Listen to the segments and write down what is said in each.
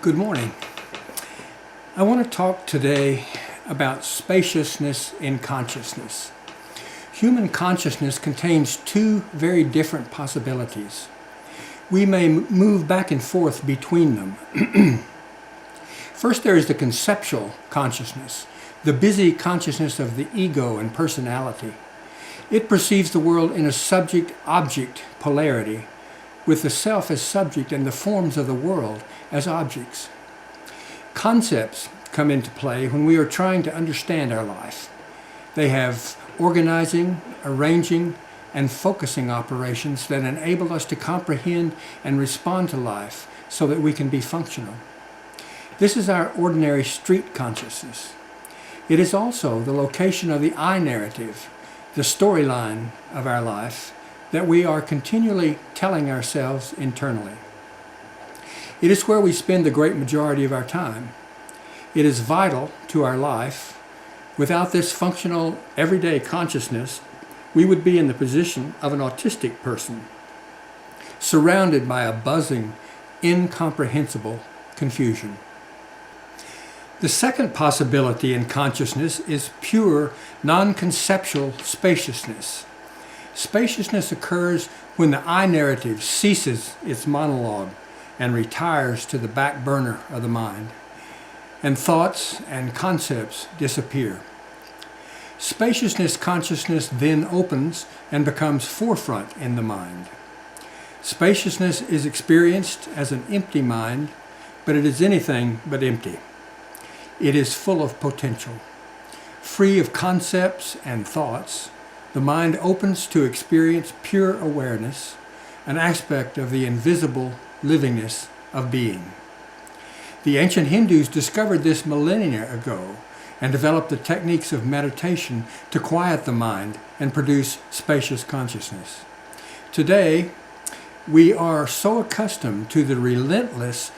Good morning. I want to talk today about spaciousness in consciousness. Human consciousness contains two very different possibilities. We may move back and forth between them. First, there is the conceptual consciousness, the busy consciousness of the ego and personality. It perceives the world in a subject-object polarity, with the self as subject and the forms of the world as objects. Concepts come into play when we are trying to understand our life. They have organizing, arranging, and focusing operations that enable us to comprehend and respond to life so that we can be functional. This is our ordinary street consciousness. It is also the location of the I narrative, the storyline of our life, that we are continually telling ourselves internally. It is where we spend the great majority of our time. It is vital to our life. Without this functional, everyday consciousness, we would be in the position of an autistic person, surrounded by a buzzing, incomprehensible confusion. The second possibility in consciousness is pure, non-conceptual spaciousness. Spaciousness occurs when the I narrative ceases its monologue and retires to the back burner of the mind, and thoughts and concepts disappear. Spaciousness consciousness then opens and becomes forefront in the mind. Spaciousness is experienced as an empty mind, but it is anything but empty. It is full of potential. Free of concepts and thoughts, the mind opens to experience pure awareness, an aspect of the invisible livingness of being. The ancient Hindus discovered this millennia ago and developed the techniques of meditation to quiet the mind and produce spacious consciousness. Today, we are so accustomed to the relentless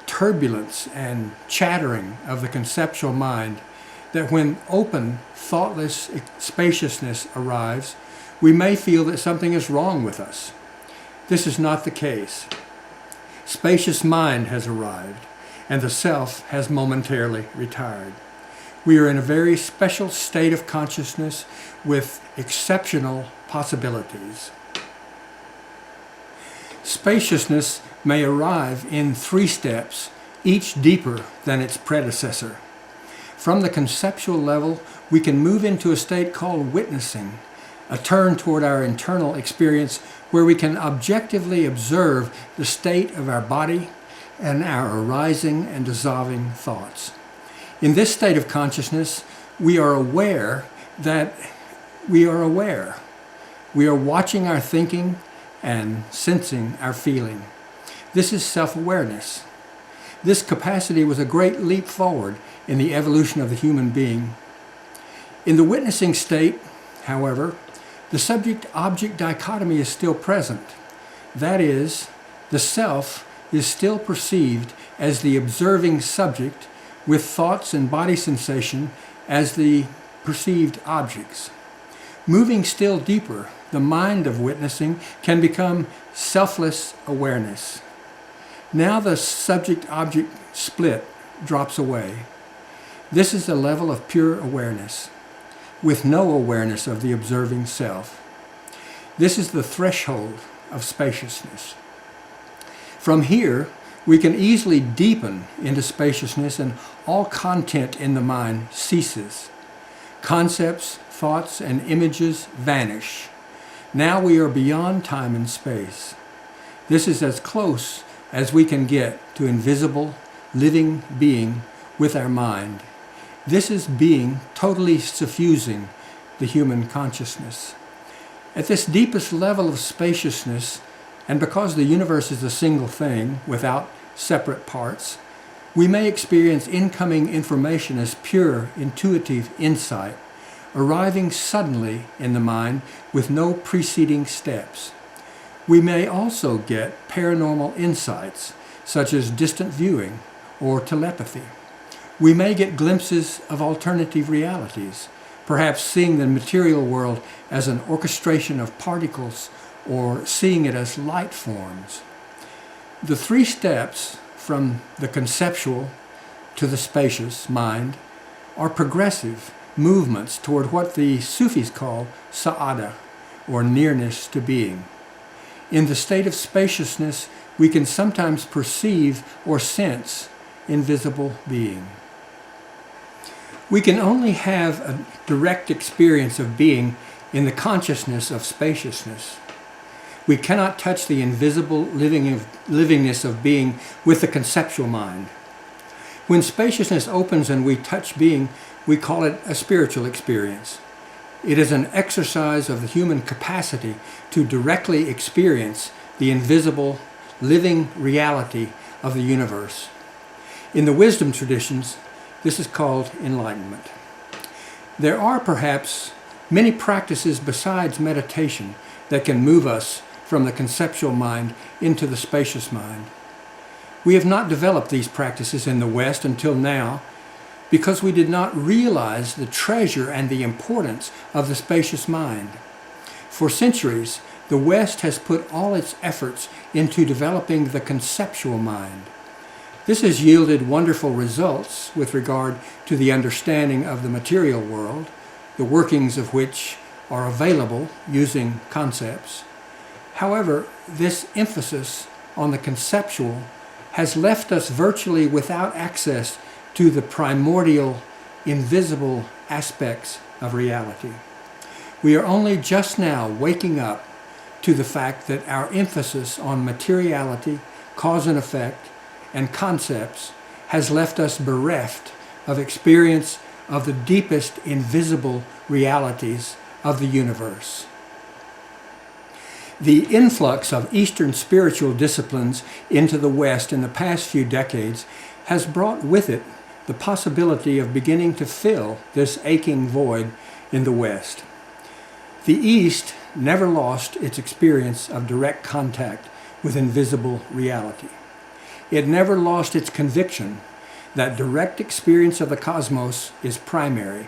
turbulence and chattering of the conceptual mind that when open, thoughtless spaciousness arrives, we may feel that something is wrong with us. This is not the case. Spacious mind has arrived, and the self has momentarily retired. We are in a very special state of consciousness with exceptional possibilities. Spaciousness may arrive in 3 steps, each deeper than its predecessor. From the conceptual level, we can move into a state called witnessing, a turn toward our internal experience where we can objectively observe the state of our body and our arising and dissolving thoughts. In this state of consciousness, we are aware that we are aware. We are watching our thinking and sensing our feeling. This is self-awareness. This capacity was a great leap forward in the evolution of the human being. In the witnessing state, however, the subject-object dichotomy is still present. That is, the self is still perceived as the observing subject with thoughts and body sensation as the perceived objects. Moving still deeper, the mind of witnessing can become selfless awareness. Now the subject-object split drops away. This is a level of pure awareness, with no awareness of the observing self. This is the threshold of spaciousness. From here, we can easily deepen into spaciousness and all content in the mind ceases. Concepts, thoughts, and images vanish. Now we are beyond time and space. This is as close as we can get to invisible, living being with our mind. This is being totally suffusing the human consciousness. At this deepest level of spaciousness, and because the universe is a single thing without separate parts, we may experience incoming information as pure, intuitive insight, arriving suddenly in the mind with no preceding steps. We may also get paranormal insights, such as distant viewing or telepathy. We may get glimpses of alternative realities, perhaps seeing the material world as an orchestration of particles or seeing it as light forms. The 3 steps from the conceptual to the spacious mind are progressive movements toward what the Sufis call sa'ada, or nearness to being. In the state of spaciousness, we can sometimes perceive or sense invisible being. We can only have a direct experience of being in the consciousness of spaciousness. We cannot touch the invisible livingness of being with the conceptual mind. When spaciousness opens and we touch being, we call it a spiritual experience. It is an exercise of the human capacity to directly experience the invisible, living reality of the universe. In the wisdom traditions, this is called enlightenment. There are perhaps many practices besides meditation that can move us from the conceptual mind into the spacious mind. We have not developed these practices in the West until now because we did not realize the treasure and the importance of the spacious mind. For centuries, the West has put all its efforts into developing the conceptual mind. This has yielded wonderful results with regard to the understanding of the material world, the workings of which are available using concepts. However, this emphasis on the conceptual has left us virtually without access to the primordial, invisible aspects of reality. We are only just now waking up to the fact that our emphasis on materiality, cause and effect, and concepts has left us bereft of experience of the deepest invisible realities of the universe. The influx of Eastern spiritual disciplines into the West in the past few decades has brought with it the possibility of beginning to fill this aching void in the West. The East never lost its experience of direct contact with invisible reality. It never lost its conviction that direct experience of the cosmos is primary.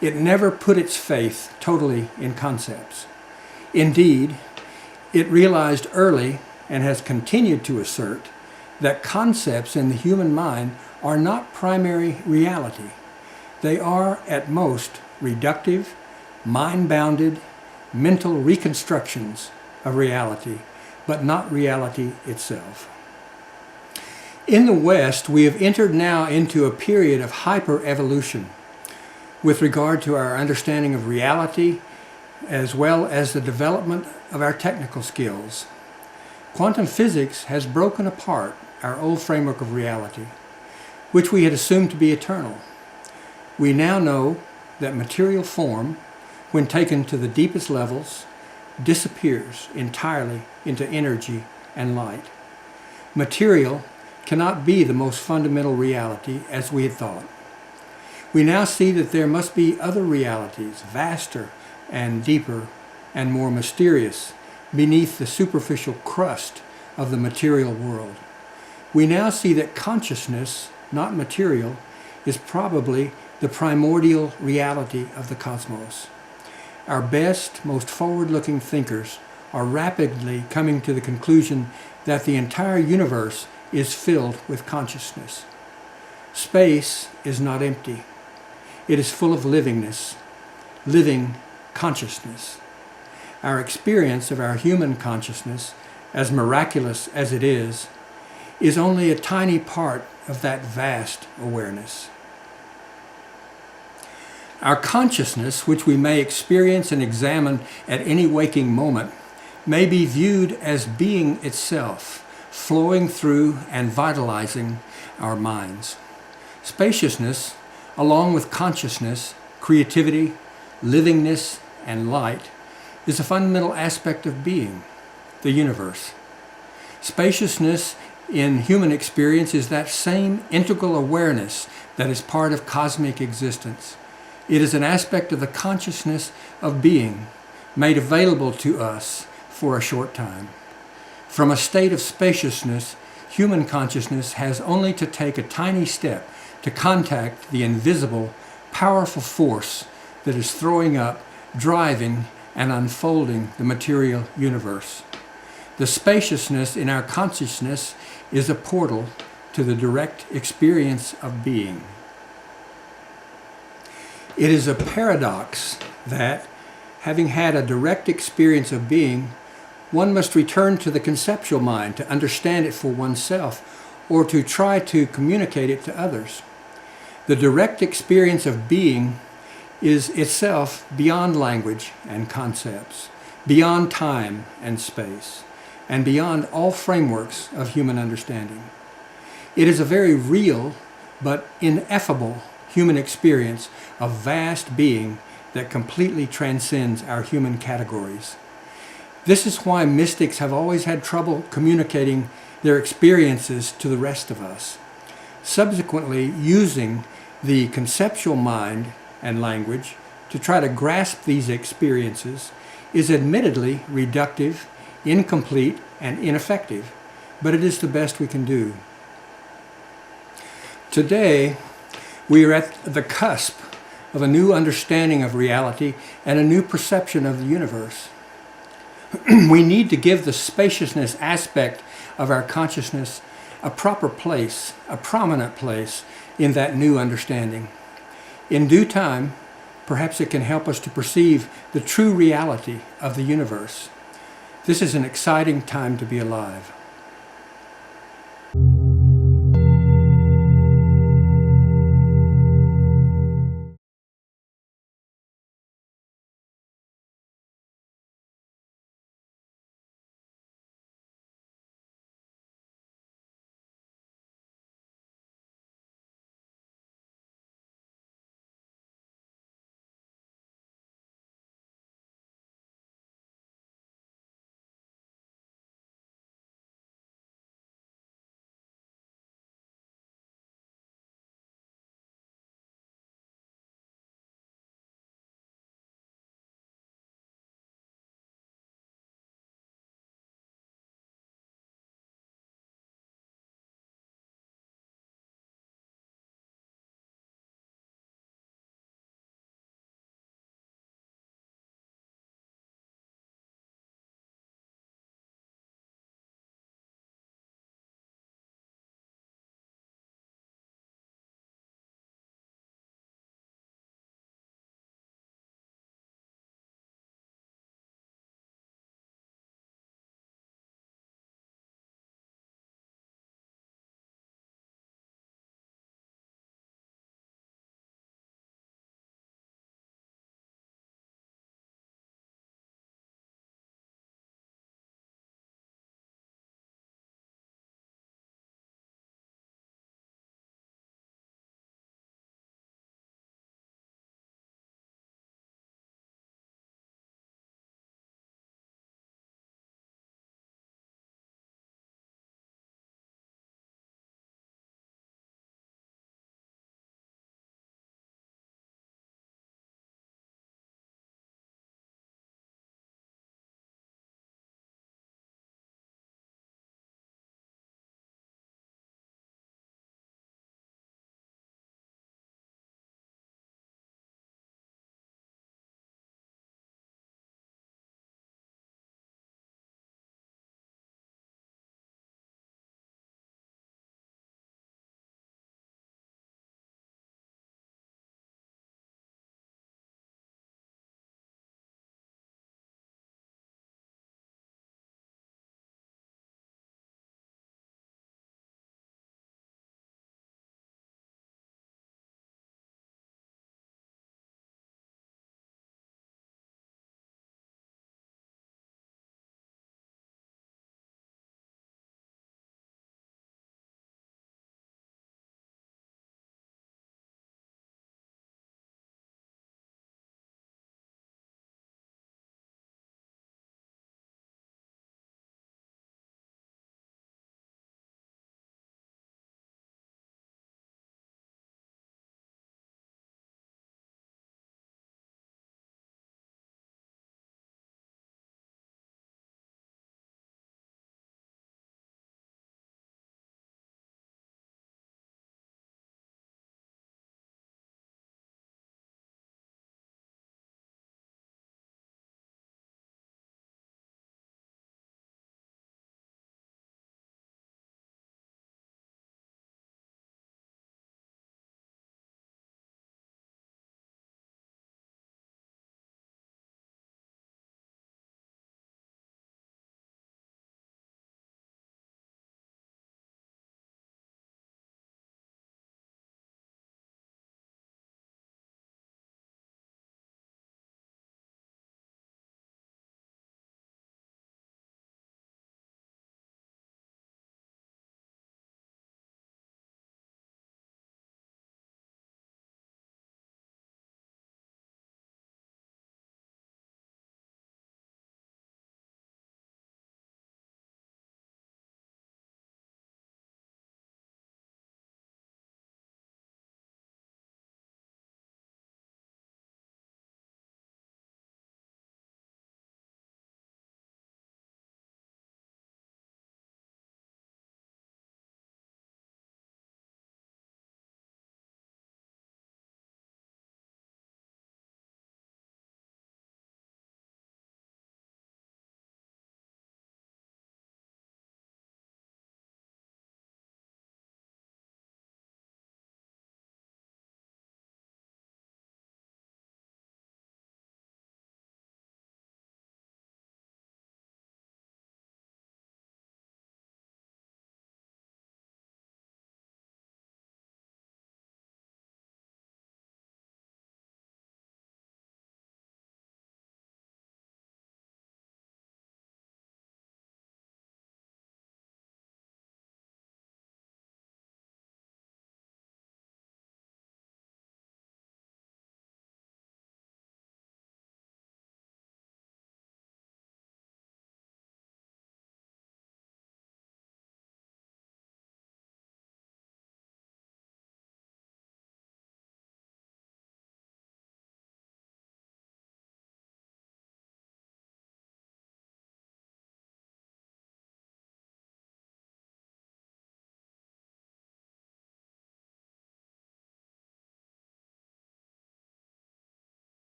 It never put its faith totally in concepts. Indeed, it realized early and has continued to assert that concepts in the human mind are not primary reality. They are at most reductive, mind-bounded, mental reconstructions of reality, but not reality itself. In the West, we have entered now into a period of hyper-evolution with regard to our understanding of reality, as well as the development of our technical skills. Quantum physics has broken apart our old framework of reality, which we had assumed to be eternal. We now know that material form, when taken to the deepest levels, disappears entirely into energy and light. Material cannot be the most fundamental reality as we had thought. We now see that there must be other realities, vaster and deeper and more mysterious, beneath the superficial crust of the material world. We now see that consciousness, not material, is probably the primordial reality of the cosmos. Our best, most forward-looking thinkers are rapidly coming to the conclusion that the entire universe is filled with consciousness. Space is not empty. It is full of livingness, living consciousness. Our experience of our human consciousness, as miraculous as it is only a tiny part of that vast awareness. Our consciousness, which we may experience and examine at any waking moment, may be viewed as being itself, flowing through and vitalizing our minds. Spaciousness, along with consciousness, creativity, livingness, and light, is a fundamental aspect of being, the universe. Spaciousness in human experience is that same integral awareness that is part of cosmic existence. It is an aspect of the consciousness of being made available to us for a short time. From a state of spaciousness, human consciousness has only to take a tiny step to contact the invisible, powerful force that is throwing up, driving, and unfolding the material universe. The spaciousness in our consciousness is a portal to the direct experience of being. It is a paradox that, having had a direct experience of being, one must return to the conceptual mind to understand it for oneself or to try to communicate it to others. The direct experience of being is itself beyond language and concepts, beyond time and space, and beyond all frameworks of human understanding. It is a very real but ineffable human experience of vast being that completely transcends our human categories. This is why mystics have always had trouble communicating their experiences to the rest of us. Subsequently, using the conceptual mind and language to try to grasp these experiences is admittedly reductive, incomplete, and ineffective, but it is the best we can do. Today, we are at the cusp of a new understanding of reality and a new perception of the universe. We need to give the spaciousness aspect of our consciousness a proper place, a prominent place in that new understanding. In due time, perhaps it can help us to perceive the true reality of the universe. This is an exciting time to be alive.